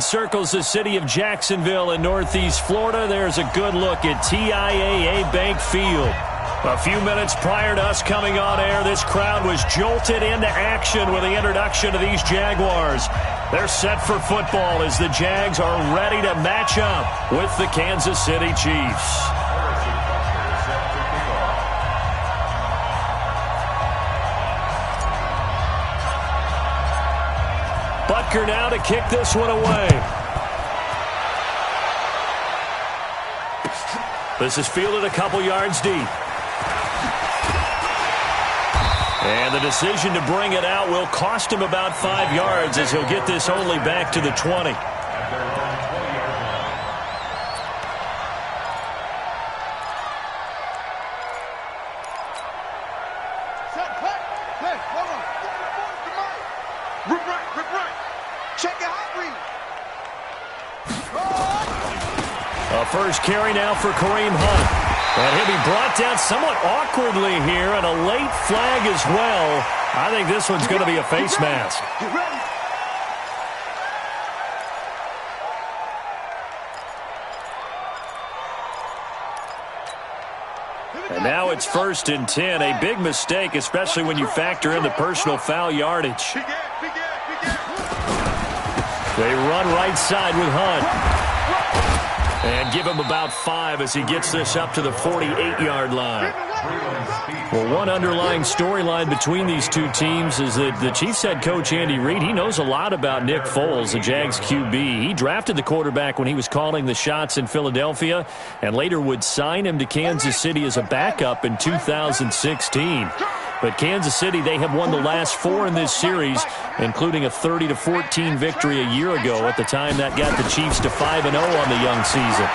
Circles the city of Jacksonville in northeast Florida. There's a good look at TIAA Bank Field. A few minutes prior to us coming on air, this crowd was jolted into action with the introduction of these Jaguars. They're set for football as the Jags are ready to match up with the Kansas City Chiefs. Butker now to kick this one away. This is fielded a couple yards deep. And the decision to bring it out will cost him about 5 yards as he'll get this only back to the 20. First carry now for Kareem Hunt. And he'll be brought down somewhat awkwardly here, and a late flag as well. I think this one's going to be a face mask. And now it's 1st and 10. A big mistake, especially when you factor in the personal foul yardage. They run right side with Hunt. And give him about 5 as he gets this up to the 48-yard line. Well, one underlying storyline between these two teams is that the Chiefs head coach Andy Reid, he knows a lot about Nick Foles, the Jags QB. He drafted the quarterback when he was calling the shots in Philadelphia and later would sign him to Kansas City as a backup in 2016. But Kansas City, they have won the last 4 in this series, including a 30-14 victory a year ago. At the time, that got the Chiefs to 5-0 on the young season.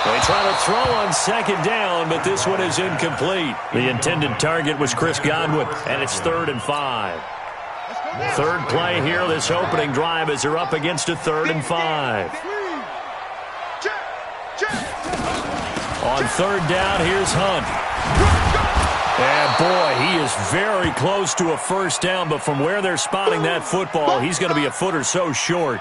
They try to throw on 2nd down, but this one is incomplete. The intended target was Chris Godwin, and it's 3rd and 5. Third play here, this opening drive, as they're up against a 3rd and 5. On 3rd down, here's Hunt. And boy, he is very close to a first down, but from where they're spotting that football, he's going to be a foot or so short.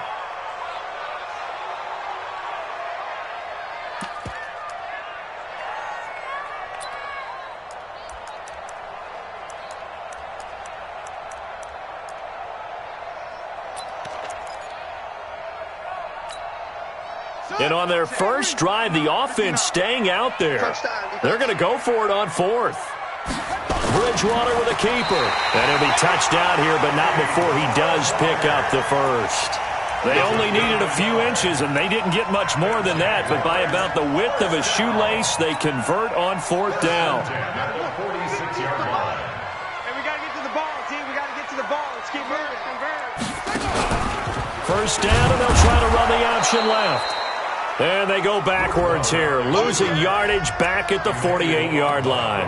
And on their first drive, the offense staying out there. They're going to go for it on 4th. Bridgewater with a keeper. And he'll be touchdown here, but not before he does pick up the first. They only needed a few inches, and they didn't get much more than that. But by about the width of a shoelace, they convert on 4th down. Hey, we got to get to the ball, team. We got to get to the ball. Let's keep moving. First down, and they'll try to run the option left. And they go backwards here, losing yardage back at the 48-yard line.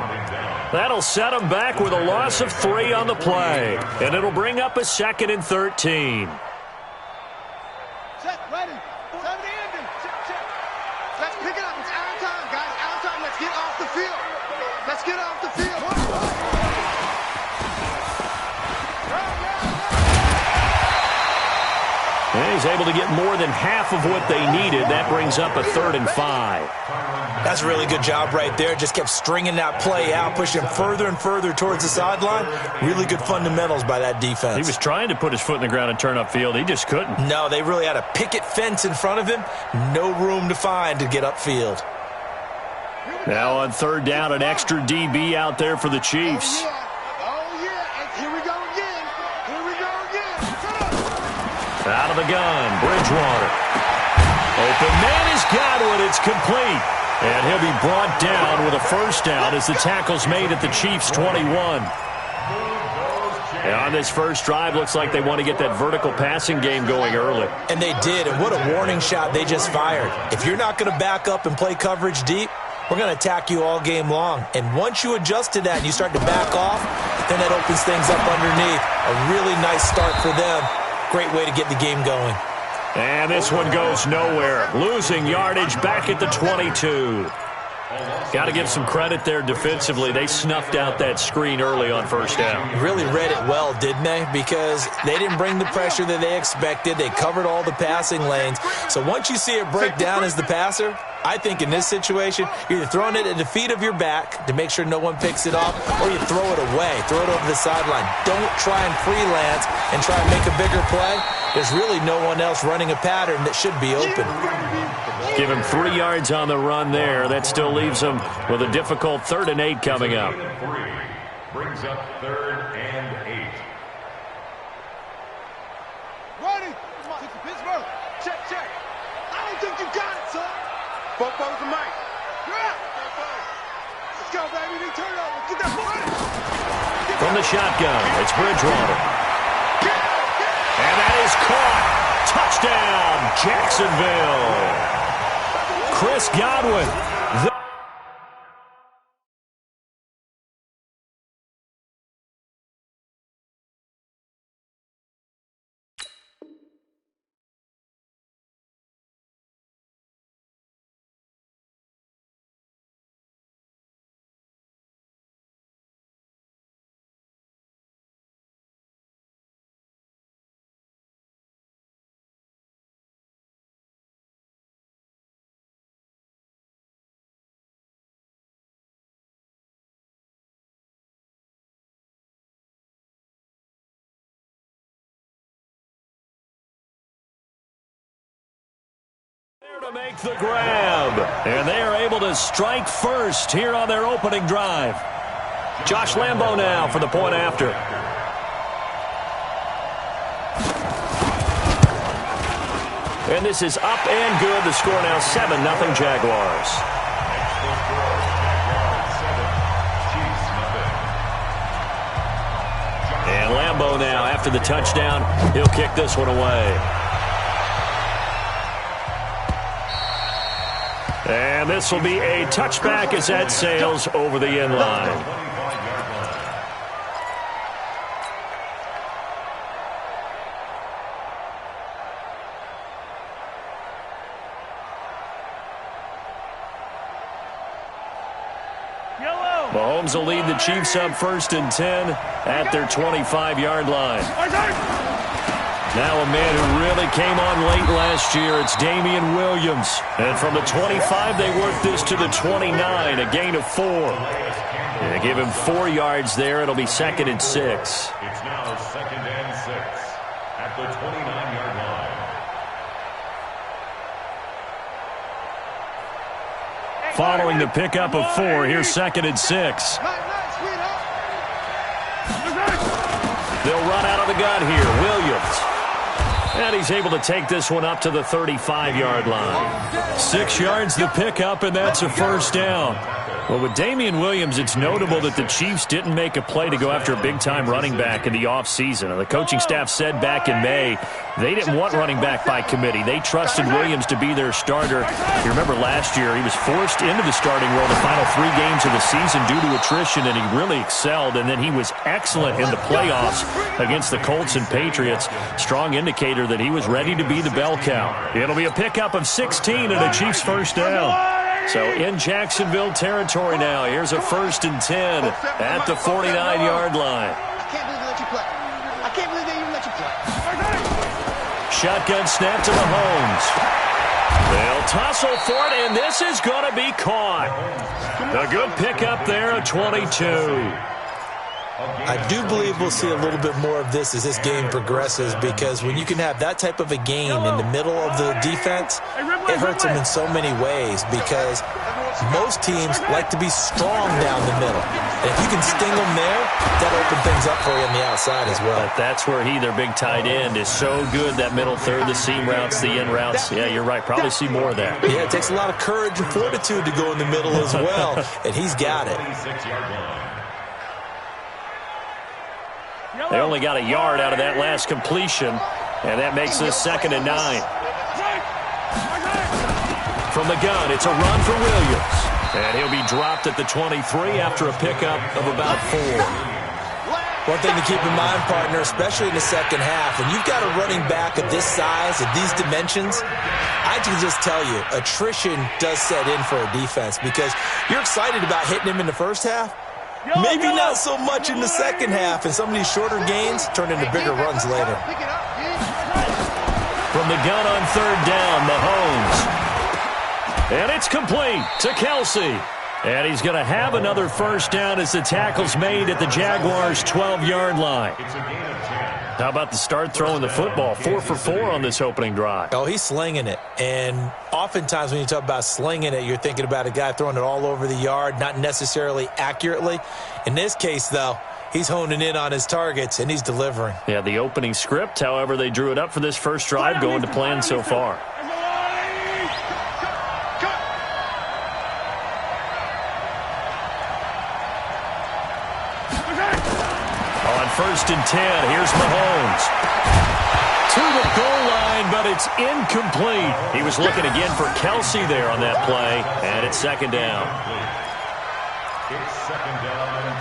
That'll set them back with a loss of 3 on the play. And it'll bring up a 2nd and 13. Set, ready. 7 ending. Check. Let's pick it up. It's out of time, guys. Out of time. Let's get off the field. Let's get off the field. And he's able to get more than half of what they needed. That brings up a 3rd and 5. That's a really good job right there. Just kept stringing that play out, pushing further and further towards the sideline. Really good fundamentals by that defense. He was trying to put his foot in the ground and turn upfield. He just couldn't. No, they really had a picket fence in front of him. No room to find to get upfield. Now on 3rd down, an extra DB out there for the Chiefs. Out of the gun, Bridgewater. Open man is Godwin. It's complete. And he'll be brought down with a first down as the tackle's made at the Chiefs' 21. And on this first drive, looks like they want to get that vertical passing game going early. And they did, and what a warning shot they just fired. If you're not going to back up and play coverage deep, we're going to attack you all game long. And once you adjust to that and you start to back off, then that opens things up underneath. A really nice start for them. Great way to get the game going. And this one goes nowhere. Losing yardage back at the 22. Got to give some credit there defensively. They snuffed out that screen early on first down. Really read it well, didn't they? Because they didn't bring the pressure that they expected. They covered all the passing lanes. So once you see it break down as the passer, I think in this situation, you're either throwing it at the feet of your back to make sure no one picks it off, or you throw it away, throw it over the sideline. Don't try and freelance and try and make a bigger play. There's really no one else running a pattern that should be open. Give him 3 yards on the run there. That still leaves him with a difficult 3rd and 8 coming up. Brings up 3rd and 8. Ready? Pittsburgh. Check, check. I don't think you got it, son. Football's the mic. Let's go, baby. They turn it over. Get that ball. From the shotgun, it's Bridgewater. And that is caught. Touchdown, Jacksonville. Chris Godwin. To make the grab, and they are able to strike first here on their opening drive. Josh Lambo now for the point after. And this is up and good. The score now 7-0 Jaguars. And Lambo now after the touchdown, he'll kick this one away. And this will be a touchback as that sails over the end line. Mahomes will lead the Chiefs up 1st and 10 at their 25-yard line. Now a man who really came on late last year, it's Damian Williams. And from the 25, they work this to the 29, a gain of 4. And they give him 4 yards there. It'll be 2nd and 6. It's now 2nd and 6 at the 29-yard line. Following the pickup of 4, here's 2nd and 6. They'll run out of the gun here. Williams. And he's able to take this one up to the 35-yard line. 6 yards the pickup, and that's a 1st down. Well, with Damian Williams, it's notable that the Chiefs didn't make a play to go after a big-time running back in the offseason. And the coaching staff said back in May they didn't want running back by committee. They trusted Williams to be their starter. You remember last year he was forced into the starting role the final 3 games of the season due to attrition, and he really excelled. And then he was excellent in the playoffs against the Colts and Patriots. Strong indicator that he was ready to be the bell cow. It'll be a pickup of 16 and a Chiefs 1st down. So in Jacksonville territory now, here's a 1st and 10 at the 49-yard line. I can't believe they let you play. I can't believe they even let you play. Shotgun snap to Mahomes. They'll tussle for it, and this is going to be caught. A good pickup there at 22. I do believe we'll see a little bit more of this as this game progresses, because when you can have that type of a game in the middle of the defense, it hurts them in so many ways, because most teams like to be strong down the middle. And if you can sting them there, that'll open things up for you on the outside as well. But that's where their big tight end, is so good, that middle third, the seam routes, the in routes. Yeah, you're right. Probably see more of that. Yeah, it takes a lot of courage and fortitude to go in the middle as well, and he's got it. They only got a yard out of that last completion, and that makes this 2nd and 9. From the gun, it's a run for Williams. And he'll be dropped at the 23 after a pickup of about 4. One thing to keep in mind, partner, especially in the second half, when you've got a running back of this size, of these dimensions, I can just tell you, attrition does set in for a defense because you're excited about hitting him in the first half. Maybe not so much in the second half, and some of these shorter gains turn into bigger runs later. From the gun on third down, Mahomes. And it's complete to Kelsey. And he's going to have another first down as the tackle's made at the Jaguars' 12-yard line. How about the start throwing the football? 4 for 4 on this opening drive. Oh, he's slinging it. And oftentimes when you talk about slinging it, you're thinking about a guy throwing it all over the yard, not necessarily accurately. In this case, though, he's honing in on his targets, and he's delivering. Yeah, the opening script, however, they drew it up for this first drive, going to plan so far. First and 10. Here's Mahomes. To the goal line, but it's incomplete. He was looking again for Kelsey there on that play, and it's second down. It's second down and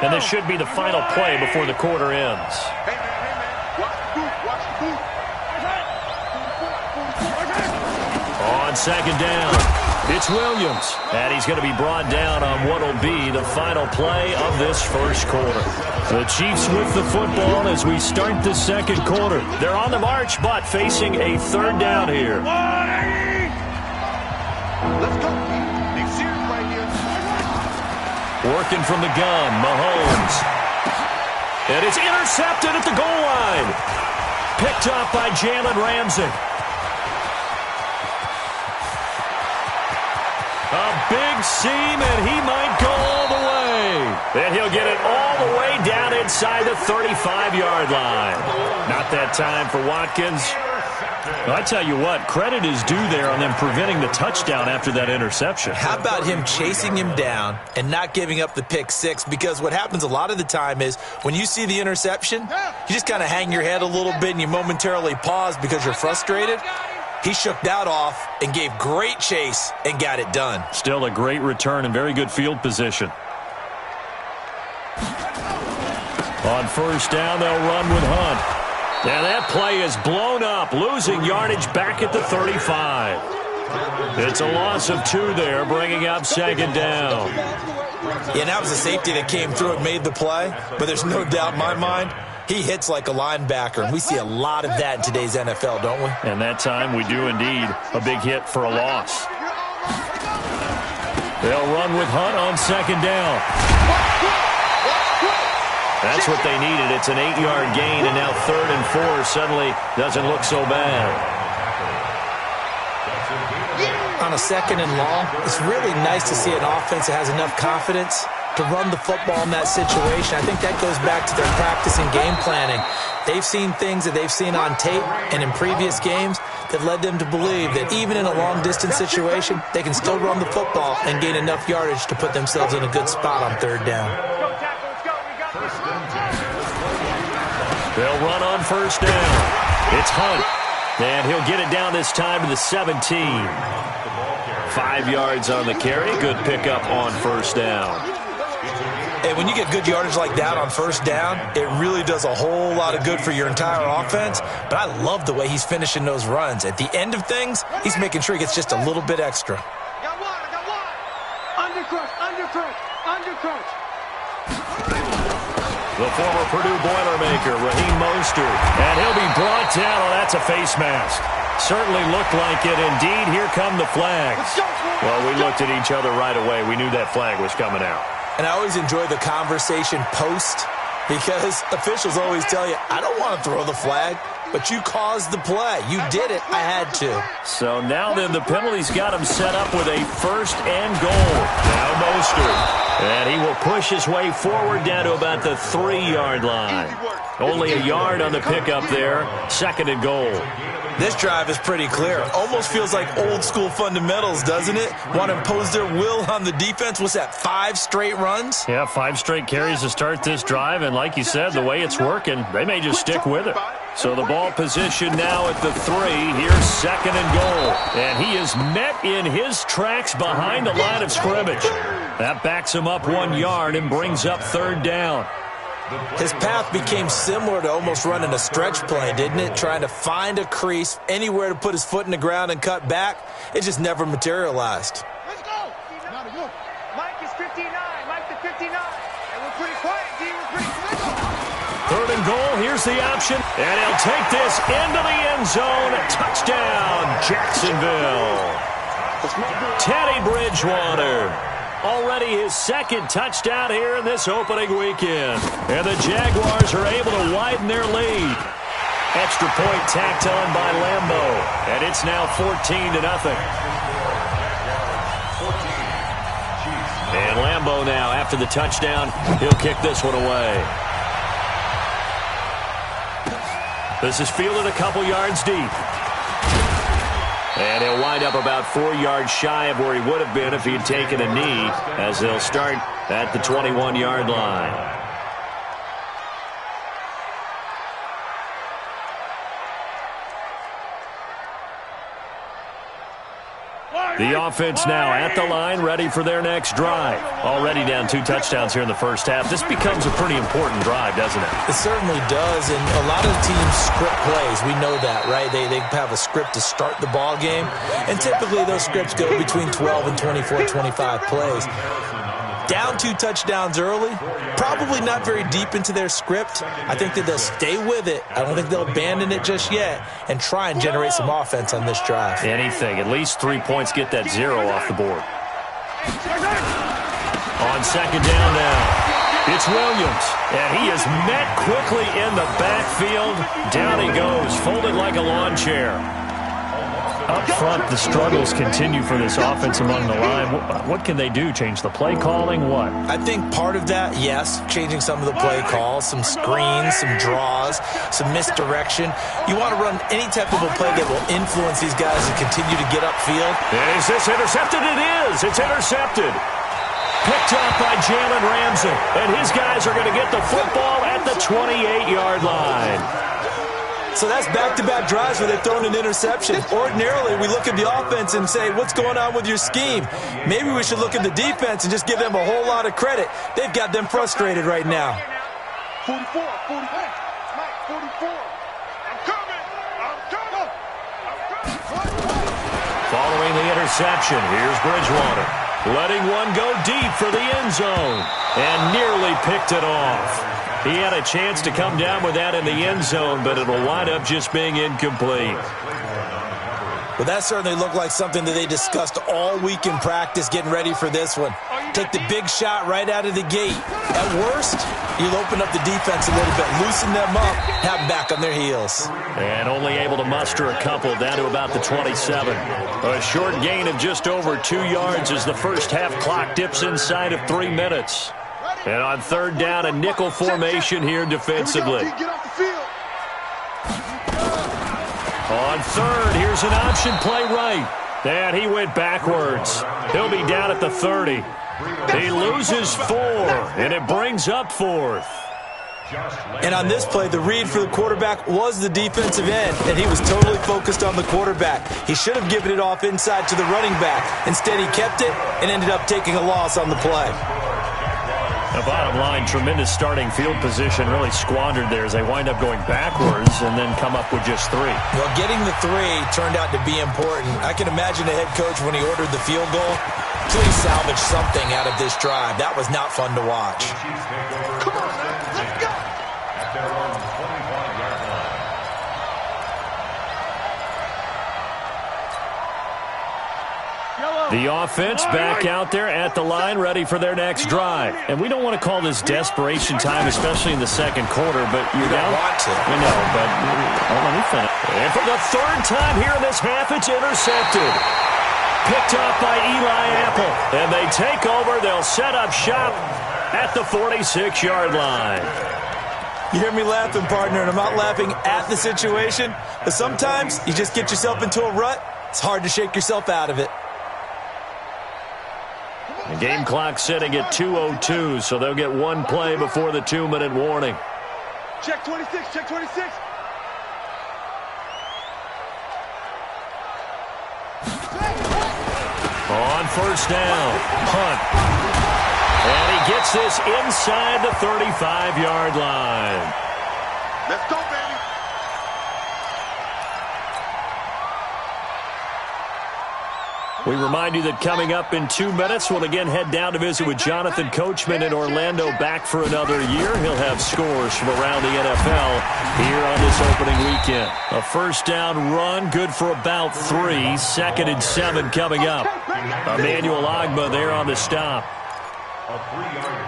10. And this should be the final play before the quarter ends. Hey, man, watch the boot, watch the boot. On second down, it's Williams. And he's going to be brought down on what will be the final play of this first quarter. The Chiefs with the football as we start the second quarter. They're on the march, but facing a third down here. Let's go. Big series right here. Working from the gun, Mahomes. And it's intercepted at the goal line. Picked up by Jalen Ramsey. A big seam, and he might go all the way. And he'll get it all the way down inside the 35-yard line. Not that time for Watkins. Well, I tell you what, credit is due there on them preventing the touchdown after that interception. How about him chasing him down and not giving up the pick six? Because what happens a lot of the time is when you see the interception, you just kind of hang your head a little bit and you momentarily pause because you're frustrated. He shook that off and gave great chase and got it done. Still a great return and very good field position. On first down, they'll run with Hunt. And that play is blown up, losing yardage back at the 35. It's a loss of 2 there, bringing up second down. Yeah, that was a safety that came through and made the play, but there's no doubt in my mind, he hits like a linebacker, and we see a lot of that in today's NFL, don't we? And that time we do indeed. A big hit for a loss. They'll run with Hunt on second down. That's what they needed. It's an 8-yard gain, and now 3rd and 4 suddenly doesn't look so bad. On a second and long, it's really nice to see an offense that has enough confidence to run the football in that situation. I think that goes back to their practice and game planning. They've seen things that they've seen on tape and in previous games that led them to believe that even in a long-distance situation, they can still run the football and gain enough yardage to put themselves in a good spot on 3rd down. They'll run on first down. It's Hunt. And he'll get it down this time to the 17. 5 yards on the carry. Good pickup on first down. And when you get good yardage like that on first down, it really does a whole lot of good for your entire offense. But I love the way he's finishing those runs. At the end of things, he's making sure he gets just a little bit extra. Got one. Undercrunch, undercrunch, undercrunch. The former Purdue Boilermaker, Raheem Mostert. And he'll be brought down. Oh, that's a face mask. Certainly looked like it. Indeed, here come the flags. Well, we looked at each other right away. We knew that flag was coming out. And I always enjoy the conversation post because officials always tell you, I don't want to throw the flag, but you caused the play. You did it. I had to. So now then the penalty's got him set up with a 1st and goal. Now Mostert. And he will push his way forward down to about the 3-yard line. Only a yard on the pickup there. 2nd and goal. This drive is pretty clear. Almost feels like old school fundamentals, doesn't it? Want to impose their will on the defense. What's that, 5 straight runs? Yeah, 5 straight carries to start this drive. And like you said, the way it's working, they may just stick with it. So the ball position now at the 3. Here's 2nd and goal. And he is met in his tracks behind the line of scrimmage. That backs him up 1 yard and brings up 3rd down. His path became similar to almost running a stretch play, didn't it? Trying to find a crease, anywhere to put his foot in the ground and cut back. It just never materialized. Let's go. Mike is 59. Mike the 59. And we're pretty quiet, D. We're pretty quiet. Third and goal. Here's the option. And he'll take this into the end zone. Touchdown, Jacksonville. Teddy Bridgewater. Already his second touchdown here in this opening weekend. And the Jaguars are able to widen their lead. Extra point tacked on by Lambo. And it's now 14-0. And Lambo now, after the touchdown, he'll kick this one away. This is fielded a couple yards deep. And he'll wind up about 4 yards shy of where he would have been if he had taken a knee, as they'll start at the 21-yard line. The offense now at the line, ready for their next drive. Already down 2 touchdowns here in the first half. This becomes a pretty important drive, doesn't it? It certainly does, and a lot of teams script plays. We know that, right? They have a script to start the ball game, and typically those scripts go between 12 and 24, 25 plays. Down 2 touchdowns early, probably not very deep into their script. I think that they'll stay with it. I don't think they'll abandon it just yet and try and generate some offense on this drive. Anything. At least 3 points, get that 0 off the board. On second down now, it's Williams. And he is met quickly in the backfield. Down he goes, folded like a lawn chair. Up front, the struggles continue for this offense among the line. What can they do? Change the play calling? What? I think part of that, yes, changing some of the play calls, some screens, some draws, some misdirection. You want to run any type of a play that will influence these guys to continue to get upfield. And is this intercepted? It is. It's intercepted. Picked up by Jalen Ramsey. And his guys are going to get the football at the 28-yard line. So that's back-to-back drives where they've thrown an interception. Ordinarily, we look at the offense and say, what's going on with your scheme? Maybe we should look at the defense and just give them a whole lot of credit. They've got them frustrated right now. 44, 44. Mike, 44. I'm coming. Following the interception, here's Bridgewater. Letting one go deep for the end zone. And nearly picked it off. He had a chance to come down with that in the end zone, but it'll wind up just being incomplete. Well, that certainly looked like something that they discussed all week in practice getting ready for this one. Take the big shot right out of the gate. At worst, you'll open up the defense a little bit, loosen them up, have them back on their heels. And only able to muster a couple down to about the 27. A short gain of just over 2 yards as the first half clock dips inside of 3 minutes. And on third down, a nickel formation here defensively. Get off the field. On third, here's an option play right. And he went backwards. He'll be down at the 30. He loses 4, and it brings up 4th. And on this play, the read for the quarterback was the defensive end, and he was totally focused on the quarterback. He should have given it off inside to the running back. Instead, he kept it and ended up taking a loss on the play. The bottom line, tremendous starting field position, really squandered there as they wind up going backwards and then come up with just 3. Well, getting the 3 turned out to be important. I can imagine the head coach when he ordered the field goal. Please salvage something out of this drive. That was not fun to watch. Come on, man. Let's go. At their own 25-yard line. The offense back out there at the line, ready for their next drive. And we don't want to call this desperation time, especially in the second quarter, but you don't want to. We know, but let me finish. And for the third time here in this half, it's intercepted. Picked up by Eli Apple. And they take over. They'll set up shop at the 46-yard line. You hear me laughing, partner, and I'm not laughing at the situation, but sometimes you just get yourself into a rut. It's hard to shake yourself out of it. The game clock sitting at 2:02, so they'll get one play before the 2-minute warning. Check 26, check 26. On first down, punt. And he gets this inside the 35-yard line. Let's go, baby. We remind you that coming up in 2 minutes, we'll again head down to visit with Jonathan Coachman in Orlando, back for another year. He'll have scores from around the NFL here on this opening weekend. A first down run, good for about 3. 2nd and 7 coming up. Emmanuel Ogbah there on the stop.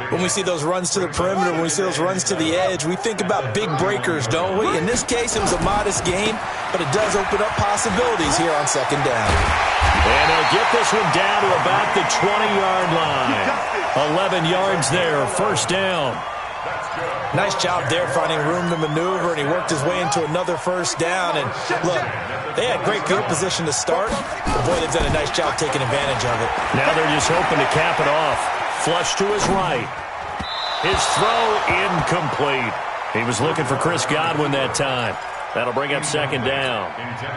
When we see those runs to the perimeter, when we see those runs to the edge, we think about big breakers, don't we? In this case, it was a modest gain, but it does open up possibilities here on 2nd down. And he'll get this one down to about the 20-yard line. 11 yards there, first down. Nice job there finding room to maneuver, and he worked his way into another first down. And look, they had great field position to start, but boy, they've done a nice job taking advantage of it. Now they're just hoping to cap it off. Flush to his right. His throw incomplete. He was looking for Chris Godwin that time. That'll bring up 2nd down.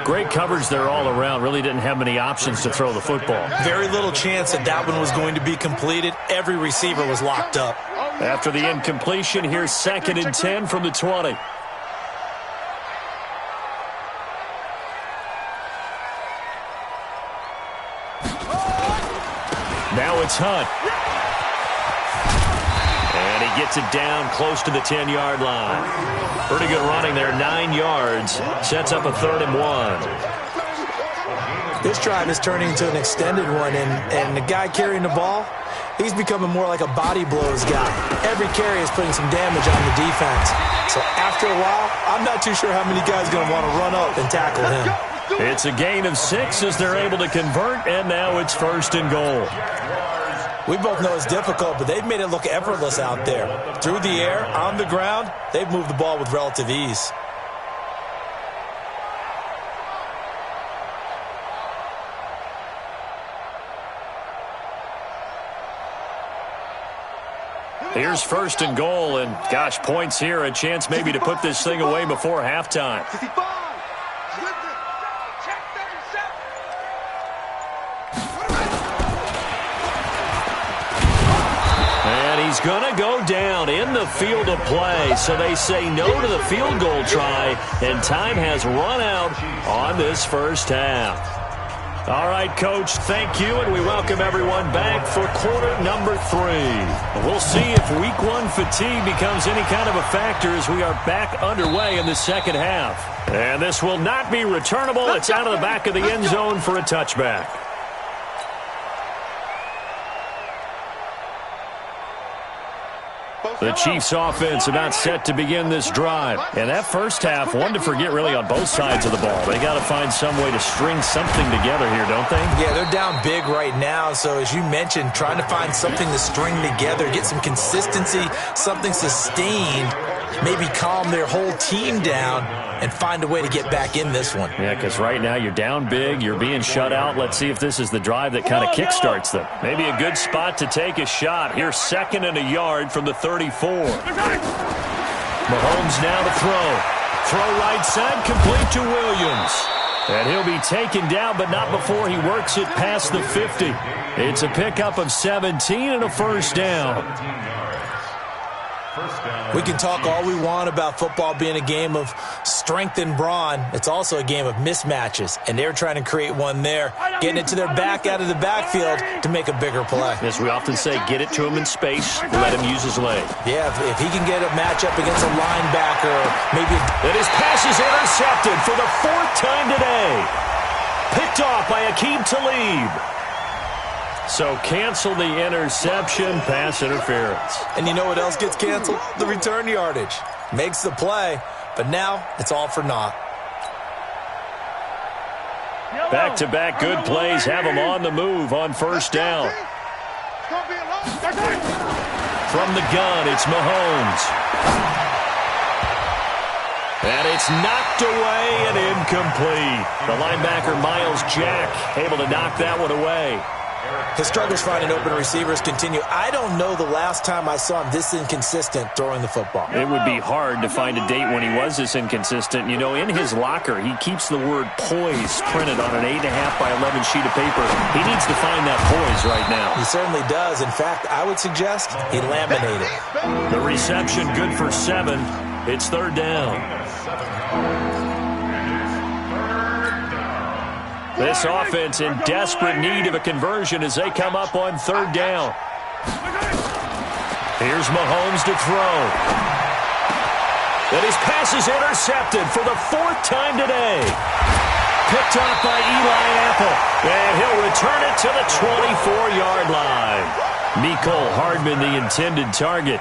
Great coverage there all around. Really didn't have many options to throw the football. Very little chance that one was going to be completed. Every receiver was locked up. After the incompletion, here's 2nd and 10 from the 20. Now it's Hunt. And he gets it down close to the 10-yard line. Pretty good running there, 9 yards. Sets up a 3rd and 1. This drive is turning into an extended one, and the guy carrying the ball, he's becoming more like a body blows guy. Every carry is putting some damage on the defense. So after a while, I'm not too sure how many guys are going to want to run up and tackle him. It's a gain of 6 as they're able to convert, and now it's 1st and goal. We both know it's difficult, but they've made it look effortless out there. Through the air, on the ground, they've moved the ball with relative ease. Here's 1st and goal, and gosh, points here, a chance maybe to put this thing away before halftime. And he's going to go down in the field of play, so they say no to the field goal try, and time has run out on this first half. All right, Coach, thank you, and we welcome everyone back for quarter number 3. We'll see if Week 1 fatigue becomes any kind of a factor as we are back underway in the second half. And this will not be returnable. It's out of the back of the end zone for a touchback. The Chiefs offense about set to begin this drive. And that first half, one to forget really on both sides of the ball. They got to find some way to string something together here, don't they? Yeah, they're down big right now. So as you mentioned, trying to find something to string together, get some consistency, something sustained, maybe calm their whole team down and find a way to get back in this one. Yeah, because right now you're down big, you're being shut out. Let's see if this is the drive that kind of kickstarts them. Maybe a good spot to take a shot. Here's 2nd and a yard from the 34. Mahomes now to throw. Throw right side, complete to Williams. And he'll be taken down, but not before he works it past the 50. It's a pickup of 17 and a first down. We can talk all we want about football being a game of strength and brawn. It's also a game of mismatches, and they're trying to create one there, getting it to their back out of the backfield to make a bigger play. As we often say, get it to him in space, let him use his leg. Yeah, if he can get a matchup against a linebacker, maybe... And his pass is intercepted for the 4th time today. Picked off by Aqib Talib. So cancel the interception, pass interference. And you know what else gets canceled? The return yardage. Makes the play, but now it's all for naught. Back-to-back good plays have him on the move on first down. From the gun, it's Mahomes. And it's knocked away and incomplete. The linebacker, Miles Jack, able to knock that one away. His struggles finding open receivers continue. I don't know the last time I saw him this inconsistent throwing the football. It would be hard to find a date when he was this inconsistent. You know, in his locker, he keeps the word poise printed on an 8.5 by 11 sheet of paper. He needs to find that poise right now. He certainly does. In fact, I would suggest he laminated. The reception good for 7. It's third down. This offense in desperate need of a conversion as they come up on third down. Here's Mahomes to throw. And his pass is intercepted for the 4th time today. Picked off by Eli Apple. And he'll return it to the 24-yard line. Mecole Hardman, the intended target.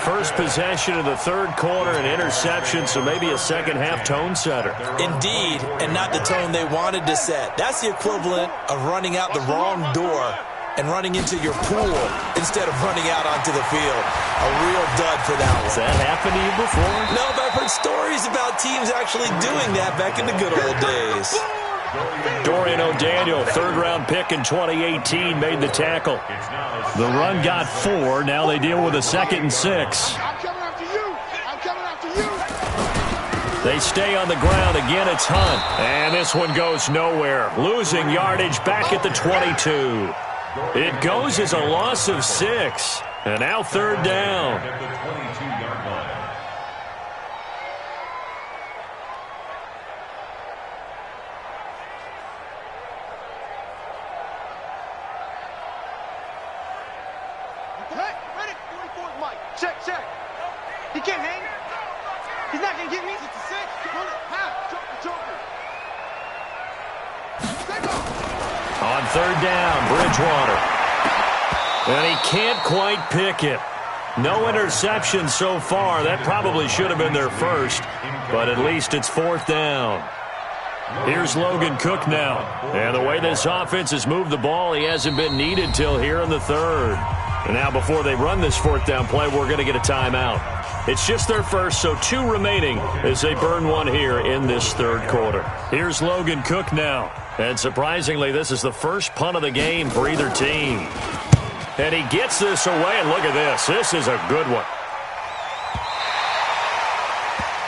First possession of the third quarter, an interception, so maybe a second-half tone setter. Indeed, and not the tone they wanted to set. That's the equivalent of running out the wrong door and running into your pool instead of running out onto the field. A real dud for that one. Has that happened to you before? No, but I've heard stories about teams actually doing that back in the good old days. Dorian O'Daniel, third-round pick in 2018, made the tackle. The run got 4. Now they deal with a 2nd and 6. I'm coming after you. I'm coming after you. They stay on the ground. Again, it's Hunt. And this one goes nowhere. Losing yardage back at the 22. It goes as a loss of 6. And now third down. At the 22-yard line. Hey, ready? 44's Mike. Check. He can't hang. He's not going to get me. 66. Run it. Half. Joker. Take off. On third down, Bridgewater. And he can't quite pick it. No interception so far. That probably should have been their first, but at least it's 4th down. Here's Logan Cook now. And the way this offense has moved the ball, he hasn't been needed till here in the third. And now before they run this 4th down play, we're going to get a timeout. It's just their first, so 2 remaining as they burn one here in this third quarter. Here's Logan Cook now. And surprisingly, this is the first punt of the game for either team. And he gets this away, and look at this. This is a good one.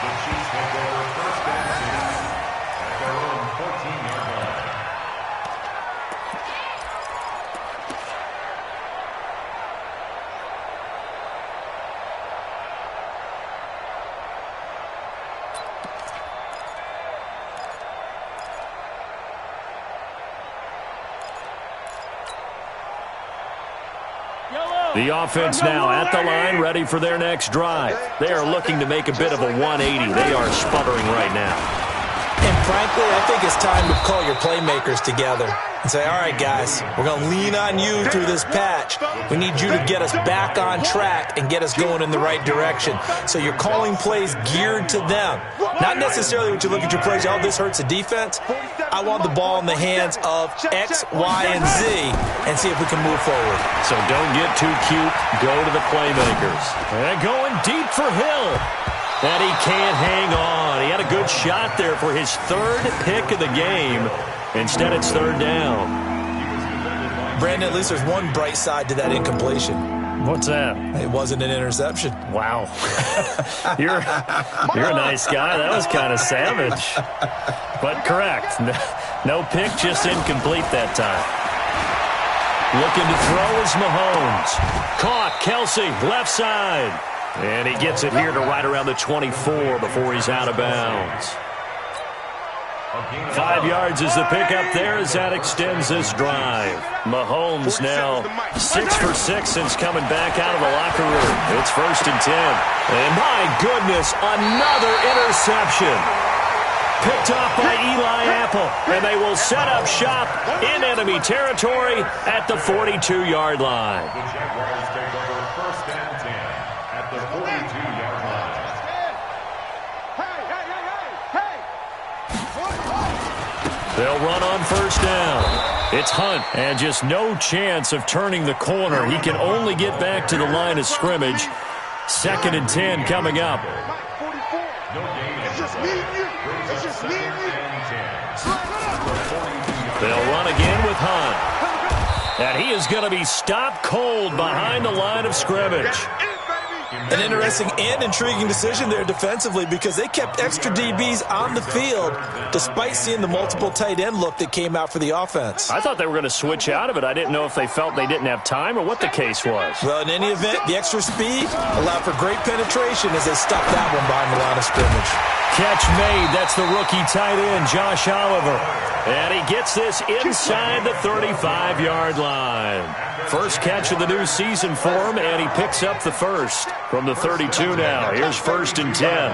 The Chiefs take over first and 6 at their own 14-yard line. The offense now at the line, ready for their next drive. They are looking to make a bit of a 180. They are sputtering right now. And frankly, I think it's time to call your playmakers together and say, all right, guys, we're going to lean on you through this patch. We need you to get us back on track and get us going in the right direction. So you're calling plays geared to them. Not necessarily when you look at your plays, oh, this hurts the defense. I want the ball in the hands of X, Y, and Z and see if we can move forward. So don't get too cute. Go to the playmakers. And going deep for Hill. And he can't hang on. He had a good shot there for his 3rd pick of the game. Instead, it's third down. Brandon, at least there's one bright side to that incompletion. What's that? It wasn't an interception. Wow. You're a nice guy. That was kind of savage. But correct. No pick, just incomplete that time. Looking to throw is Mahomes. Caught. Kelsey, left side. And he gets it here to right around the 24 before he's out of bounds. 5 yards is the pickup there as that extends this drive. Mahomes now 6 for 6 since coming back out of the locker room. It's 1st and 10. And my goodness, another interception. Picked off by Eli Apple. And they will set up shop in enemy territory at the 42-yard line. The Jaguars take over first and 10 at the 42-yard line. They'll run on first down. It's Hunt, and just no chance of turning the corner. He can only get back to the line of scrimmage. 2nd and 10 coming up. It's just me and you. It's just me and you. They'll run again with Hunt. And he is going to be stopped cold behind the line of scrimmage. An interesting and intriguing decision there defensively because they kept extra DBs on the field despite seeing the multiple tight end look that came out for the offense. I thought they were going to switch out of it. I didn't know if they felt they didn't have time or what the case was. Well, in any event, the extra speed allowed for great penetration as they stuck that one behind the line of scrimmage. Catch made. That's the rookie tight end, Josh Oliver. And he gets this inside the 35-yard line. First catch of the new season for him, and he picks up the first from the 32 now. Here's 1st and 10.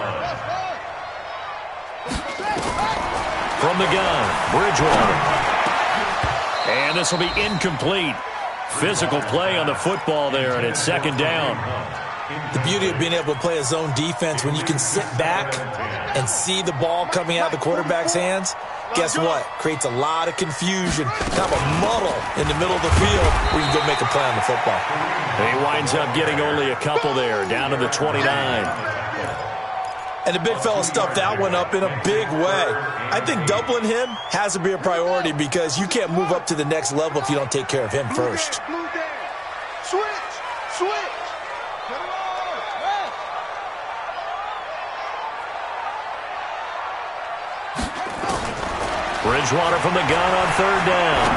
From the gun, Bridgewater. And this will be incomplete. Physical play on the football there, and it's 2nd down. The beauty of being able to play a zone defense when you can sit back and see the ball coming out of the quarterback's hands, guess what? Creates a lot of confusion, kind of a muddle in the middle of the field where you can go make a play on the football. He winds up getting only a couple there, down to the 29. And the big fella stuffed that one up in a big way. I think doubling him has to be a priority because you can't move up to the next level if you don't take care of him first. Switch. Bridgewater from the gun on 3rd down.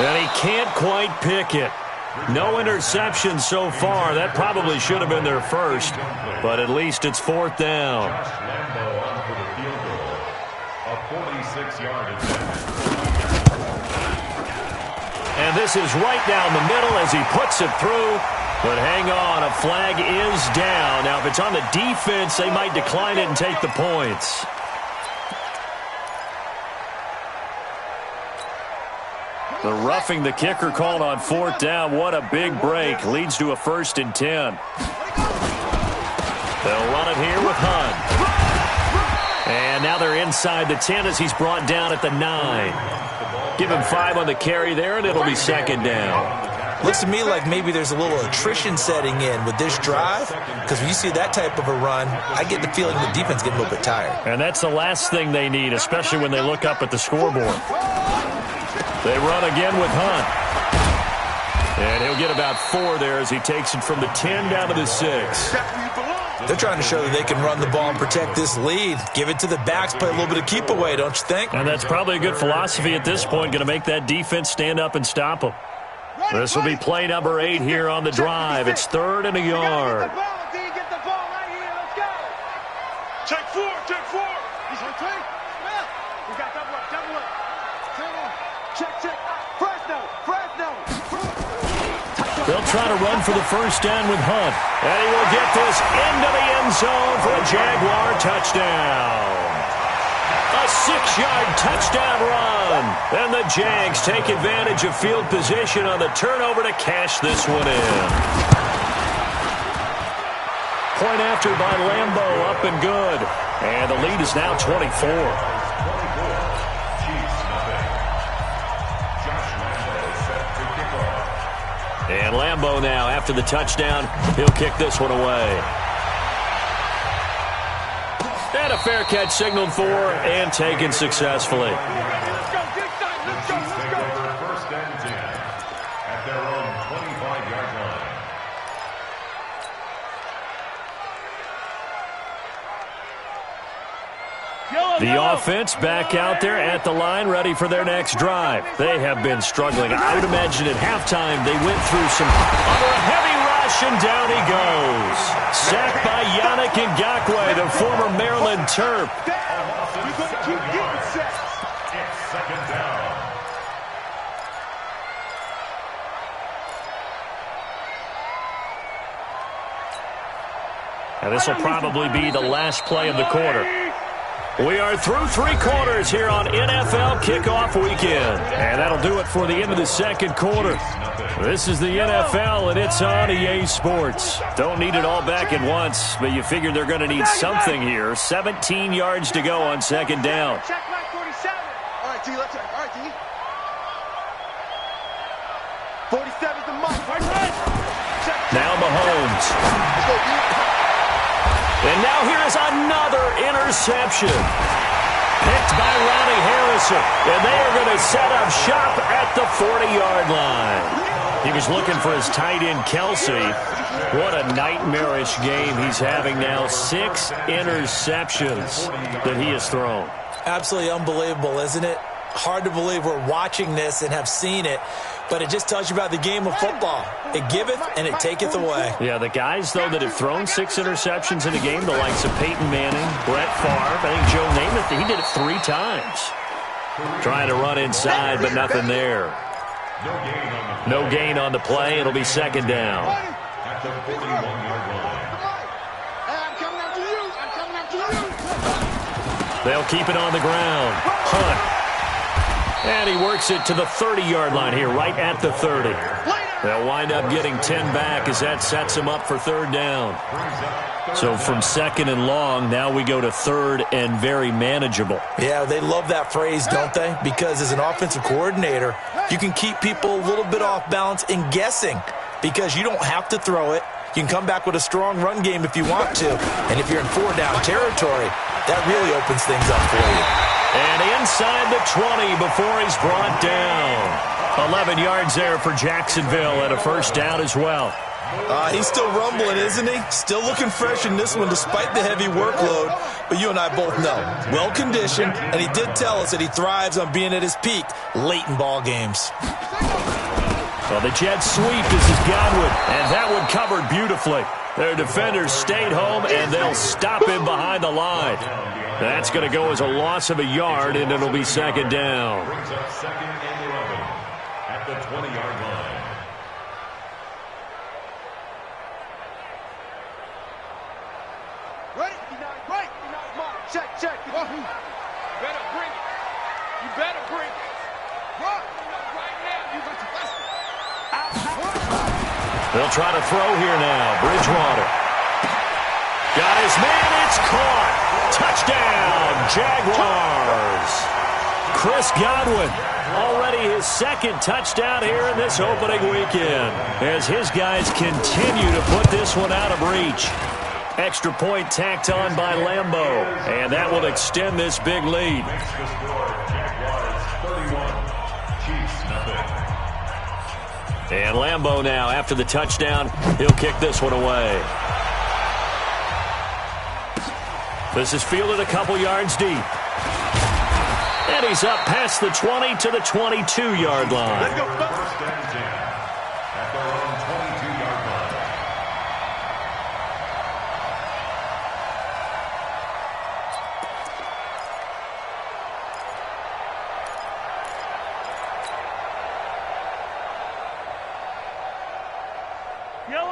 And he can't quite pick it. No interception so far. That probably should have been their first, but at least it's 4th down. And this is right down the middle as he puts it through. But hang on, a flag is down. Now, if it's on the defense, they might decline it and take the points. The roughing the kicker called on 4th down. What a big break. Leads to a 1st and 10. They'll run it here with Hunt. And now they're inside the 10 as he's brought down at the 9. Give him 5 on the carry there, and it'll be 2nd down. Looks to me like maybe there's a little attrition setting in with this drive because when you see that type of a run, I get the feeling the defense getting a little bit tired. And that's the last thing they need, especially when they look up at the scoreboard. They run again with Hunt. And he'll get about 4 there as he takes it from the 10 down to the 6. They're trying to show that they can run the ball and protect this lead. Give it to the backs, play a little bit of keep away, don't you think? And that's probably a good philosophy at this point, going to make that defense stand up and stop them. This will be play number 8 here on the drive. It's 3rd and a yard. Get the ball right here. Let's go. Check 4. He's on tape. We got double up. Check. Fresno. They'll try to run for the 1st down with Hunt. And he will get this into the end zone for a Jaguar touchdown. A 6-yard touchdown run. And the Jags take advantage of field position on the turnover to cash this one in. Point after by Lambo, up and good. And the lead is now 24. And Lambo now, after the touchdown, he'll kick this one away. And a fair catch signaled for and taken successfully. Let's go. First and 10 at their own 25-yard line. The offense back out there at the line, ready for their next drive. They have been struggling. I would imagine at halftime they went through some under a heavy rush, and down he goes. Sacked by Yannick Ngakoue, the former Maryland Terp. It's 2nd down. And this will probably be the last play of the quarter. We are through 3 quarters here on NFL Kickoff Weekend. And that'll do it for the end of the 2nd quarter. This is the NFL, and it's on EA Sports. Don't need it all back at once, but you figure they're going to need something here. 17 yards to go on 2nd down. Check back 47. All right, D, let's check. All right, D. 47's the mark. Now Mahomes. Let's go, D. And now here is another interception. Picked by Ronnie Harris. whistle, and they are going to set up shop at the 40-yard line. He was looking for his tight end, Kelsey. What a nightmarish game he's having now. 6 interceptions that he has thrown. Absolutely unbelievable, isn't it? Hard to believe we're watching this and have seen it, but it just tells you about the game of football. It giveth and it taketh away. Yeah, the guys, though, that have thrown 6 interceptions in a game, the likes of Peyton Manning, Brett Favre, I think Joe Namath, he did it 3 times. Trying to run inside, but nothing there. No gain on the play. It'll be second down. At the 41-yard line. I'm coming after you. I'm coming after you. They'll keep it on the ground. Hunt. And he works it to the 30-yard line here, right at the 30. They'll wind up getting 10 back as that sets him up for third down. So from second and long, now we go to third and very manageable. Yeah, they love that phrase, don't they? Because as an offensive coordinator, you can keep people a little bit off balance and guessing because you don't have to throw it. You can come back with a strong run game if you want to. And if you're in 4-down territory, that really opens things up for you. And inside the 20 before he's brought down. 11 yards there for Jacksonville and a first down as well. He's still rumbling, isn't he? Still looking fresh in this one despite the heavy workload. But you and I both know, well-conditioned, and he did tell us that he thrives on being at his peak late in ball games. Well, the jet sweep, this is Godwin, and that one covered beautifully. Their defenders stayed home, and they'll stop him behind the line. That's going to go as a loss of a yard, and it'll be second down. Brings up second and 11 at the 20-yard line. Ready? Right. Check. Better bring it. You better bring it. Run. Right now. You got to bust it. They'll try to throw here now. Bridgewater. Got his man. It's caught. Touchdown, Jaguars. Chris Godwin, already his second touchdown here in this opening weekend, as his guys continue to put this one out of reach. Extra point tacked on by Lambo, and that will extend this big lead. Makes the score Jaguars 31, Chiefs nothing. And Lambo now, after the touchdown, he'll kick this one away. This is fielded a couple yards deep. And he's up past the 20 to the 22-yard line. Let's go. First and 10 at their own 22-yard line.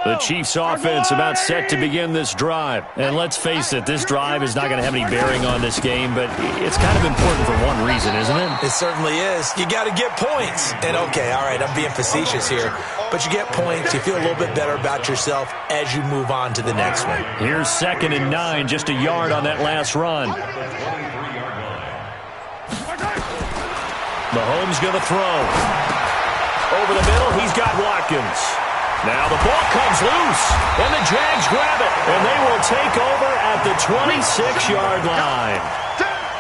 The Chiefs offense about set to begin this drive. And let's face it, this drive is not going to have any bearing on this game, but it's kind of important for one reason, isn't it? It certainly is. You got to get points. And okay, all right, I'm being facetious here, but you get points, you feel a little bit better about yourself as you move on to the next one. Here's second and 9, just a yard on that last run. At the 23-yard line. Mahomes going to throw. Over the middle, he's got Watkins. Now the ball comes loose, and the Jags grab it, and they will take over at the 26-yard line.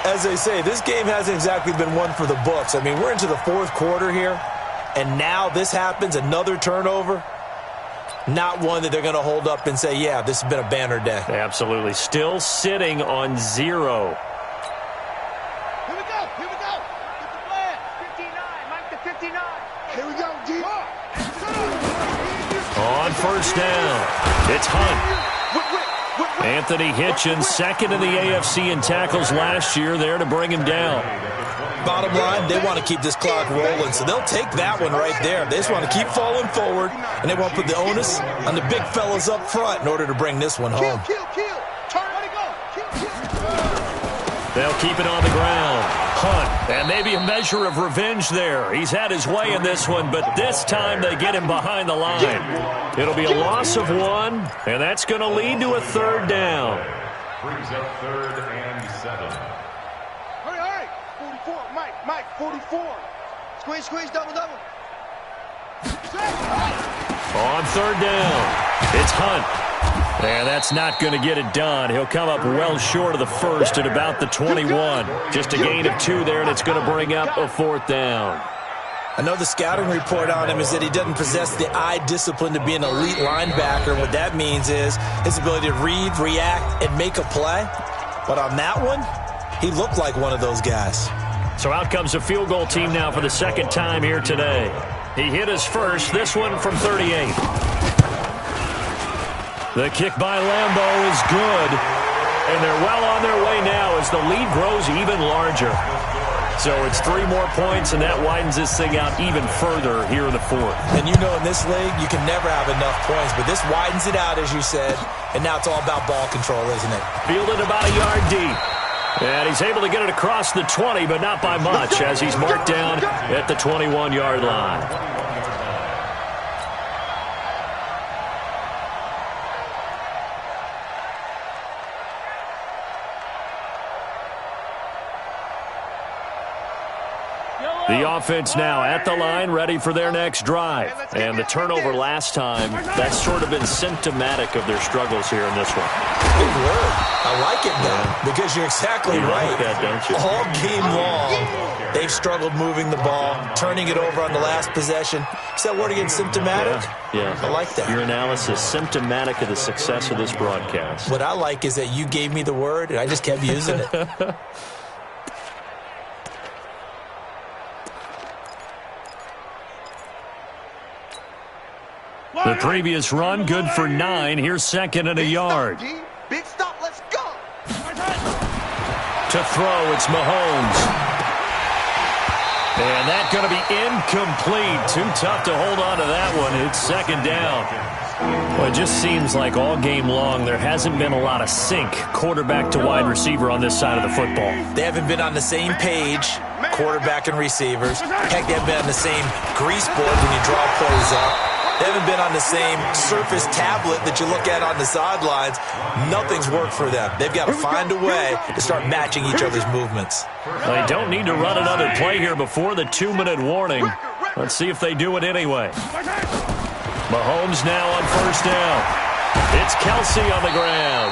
As they say, this game hasn't exactly been one for the books. I mean, we're into the fourth quarter here, and now this happens, another turnover. Not one that they're going to hold up and say, yeah, this has been a banner day. Absolutely. Still sitting on 0. Here we go. Get the flag. 59. Mike the 59. Here we go, G. On first down, it's Hunt. Anthony Hitchens, second in the AFC in tackles last year, there to bring him down. Bottom line, they want to keep this clock rolling, so they'll take that one right there. They just want to keep falling forward, and they want to put the onus on the big fellas up front in order to bring this one home. Kill. Turn, let it go. Kill. They'll keep it on the ground. Hunt, and maybe a measure of revenge there. He's had his way in this one, but this time they get him behind the line. It'll be a loss of 1, and that's going to lead to a third down. Brings up third and 7. Hurry. 44. Mike, 44. Squeeze, double. On third down, it's Hunt. And that's not going to get it done. He'll come up well short of the first at about the 21. Just a gain of 2 there, and it's going to bring up a 4th down. I know the scouting report on him is that he doesn't possess the eye discipline to be an elite linebacker. What that means is his ability to read, react, and make a play. But on that one, he looked like one of those guys. So out comes a field goal team now for the second time here today. He hit his first, this one from 38. The kick by Lambeau is good, and they're well on their way now as the lead grows even larger. So it's 3 more points, and that widens this thing out even further here in the 4th. And you know in this league, you can never have enough points, but this widens it out, as you said, and now it's all about ball control, isn't it? Fielded about a yard deep. And he's able to get it across the 20, but not by much, as he's marked down at the 21-yard line. The offense now at the line, ready for their next drive. And the turnover last time, that's sort of been symptomatic of their struggles here in this one. Good word. I like it now, because you're exactly right. Like that, don't you? All game long, they've struggled moving the ball, turning it over on the last possession. Is that word again, symptomatic? Yeah. I like that. Your analysis, symptomatic of the success of this broadcast. What I like is that you gave me the word, and I just kept using it. The previous run, good for 9. Here's 2nd and a yard. Big stop, let's go. To throw, it's Mahomes. And that's going to be incomplete. Too tough to hold on to that one. It's 2nd down. Well, it just seems like all game long there hasn't been a lot of sync quarterback to wide receiver on this side of the football. They haven't been on the same page, quarterback and receivers. Heck, they haven't been on the same grease board when you draw plays up. They haven't been on the same surface tablet that you look at on the sidelines. Nothing's worked for them. They've got to find a way to start matching each other's movements. They don't need to run another play here before the 2-minute warning. Let's see if they do it anyway. Mahomes now on 1st down. It's Kelsey on the ground.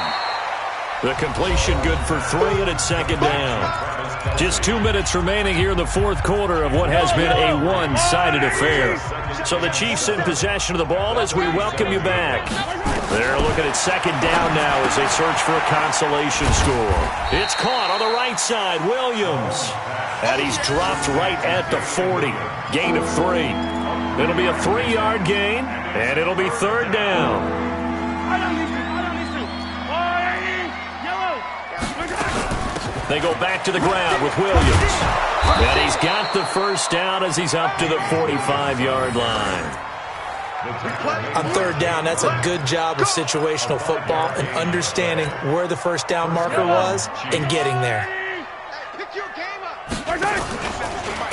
The completion good for 3, and it's 2nd down. Just 2 minutes remaining here in the 4th quarter of what has been a one-sided affair. So the Chiefs in possession of the ball as we welcome you back. They're looking at 2nd down now as they search for a consolation score. It's caught on the right side, Williams. And he's dropped right at the 40. Gain of 3. It'll be a 3-yard gain, and it'll be 3rd down. They go back to the ground with Williams. And he's got the 1st down as he's up to the 45-yard line. On 3rd down, that's a good job of situational football and understanding where the 1st down marker was and getting there.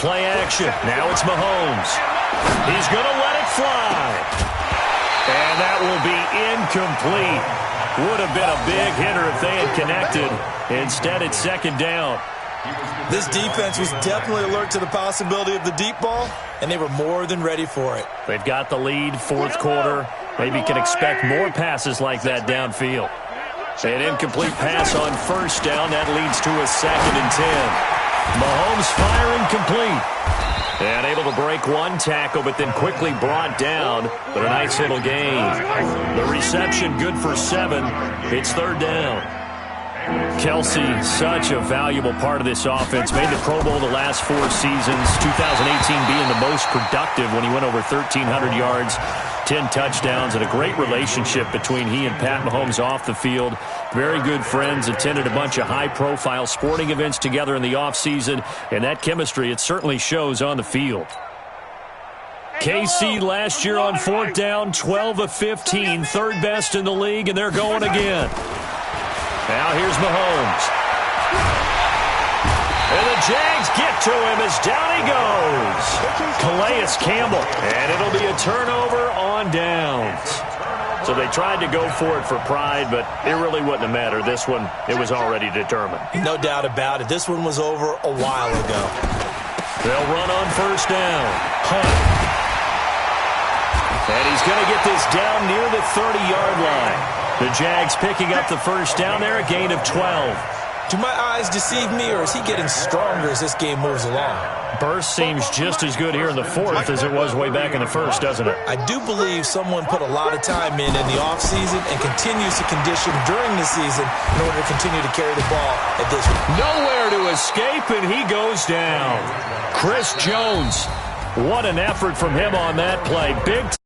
Play action. Now it's Mahomes. He's going to let it fly. And that will be incomplete. Would have been a big hitter if they had connected. Instead, it's 2nd down. This defense was definitely alert to the possibility of the deep ball, and they were more than ready for it. They've got the lead, 4th quarter. Maybe can expect more passes like that downfield. An incomplete pass on 1st down. That leads to a 2nd and 10. Mahomes firing complete. And able to break one tackle, but then quickly brought down. But a nice little gain. The reception good for 7. It's 3rd down. Kelsey, such a valuable part of this offense. Made the Pro Bowl the last 4 seasons. 2018 being the most productive when he went over 1,300 yards, 10 touchdowns, and a great relationship between he and Pat Mahomes off the field. Very good friends, attended a bunch of high-profile sporting events together in the offseason, and that chemistry, it certainly shows on the field. KC last year on 4th down, 12 of 15, 3rd best in the league, and they're going again. Now here's Mahomes. And the Jags get to him as down he goes. Calais Campbell. And it'll be a turnover on downs. So they tried to go for it for pride, but it really wouldn't have mattered. This one, it was already determined. No doubt about it. This one was over a while ago. They'll run on 1st down. Hunt. And he's going to get this down near the 30-yard line. The Jags picking up the first down there, a gain of 12. Do my eyes deceive me, or is he getting stronger as this game moves along? Burst seems just as good here in the fourth as it was way back in the first, doesn't it? I do believe someone put a lot of time in the offseason and continues to condition during the season in order to continue to carry the ball at this rate. Nowhere to escape, and he goes down. Chris Jones, what an effort from him on that play. Big